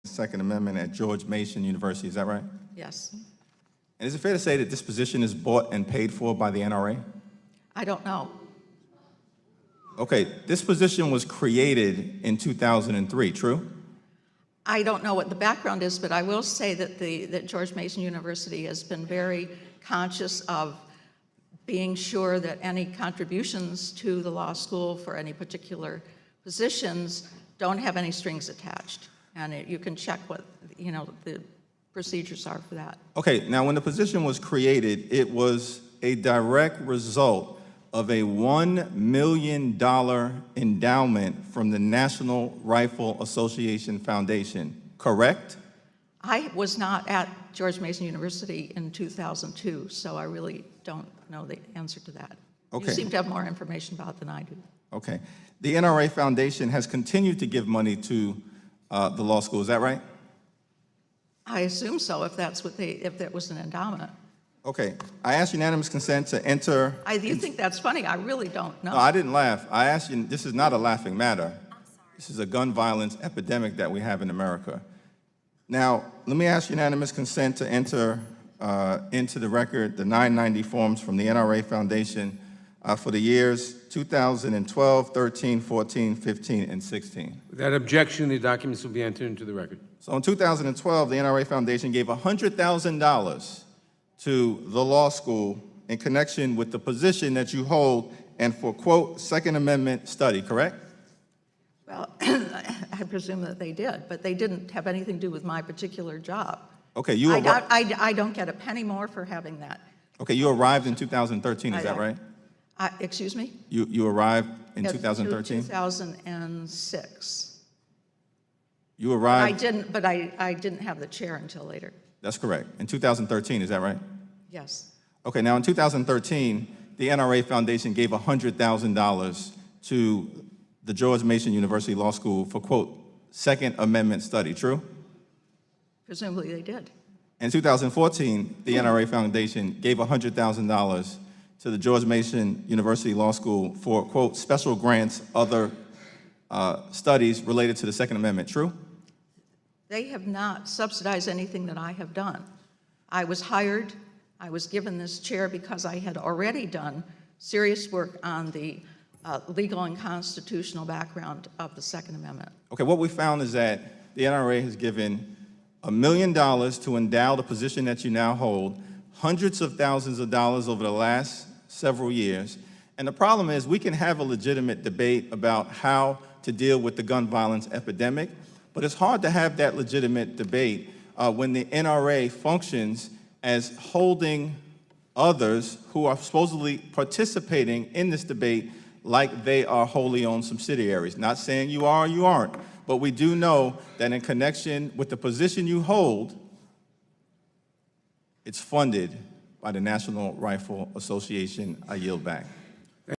Second Amendment at George Mason University, is that right? Yes. And is it fair to say that this position is bought and paid for by the NRA? I don't know. Okay, this position was created in 2003, true? I don't know what the background is, but I will say that that George Mason University has been very conscious of being sure that any contributions to the law school for any particular positions don't have any strings attached. And you can check what, the procedures are for that. Okay, now when the position was created, it was a direct result of a $1 million endowment from the National Rifle Association Foundation, correct? I was not at George Mason University in 2002, so I really don't know the answer to that. Okay. You seem to have more information about it than I do. Okay. The NRA Foundation has continued to give money to the law school, is that right? I assume so, if that was an endowment. Okay. I asked unanimous consent to enter. You think that's funny? I really don't know. No, I didn't laugh. I asked you, this is not a laughing matter. This is a gun violence epidemic that we have in America. Now, let me ask unanimous consent to enter into the record the 990 forms from the NRA Foundation for the years 2012, 13, 14, 15, and 16. Without objection, the documents will be entered into the record. So in 2012, the NRA Foundation gave $100,000 to the law school in connection with the position that you hold and for, quote, Second Amendment study, correct? Well, I presume that they did, but they didn't have anything to do with my particular job. Okay, I don't get a penny more for having that. Okay, you arrived in 2013, is that right? Excuse me? You arrived in 2013? 2006. You arrived? I didn't have the chair until later. That's correct. In 2013, is that right? Yes. Okay, now in 2013, the NRA Foundation gave $100,000 to the George Mason University Law School for, quote, Second Amendment study, true? Presumably they did. In 2014, the NRA Foundation gave $100,000 to the George Mason University Law School for, quote, special grants, other studies related to the Second Amendment, true? They have not subsidized anything that I have done. I was hired, I was given this chair because I had already done serious work on the legal and constitutional background of the Second Amendment. Okay, what we found is that the NRA has given $1 million to endow the position that you now hold, hundreds of thousands of dollars over the last several years. And the problem is we can have a legitimate debate about how to deal with the gun violence epidemic, but it's hard to have that legitimate debate when the NRA functions as holding others who are supposedly participating in this debate like they are wholly owned subsidiaries. Not saying you are or you aren't, but we do know that in connection with the position you hold, it's funded by the National Rifle Association. I yield back.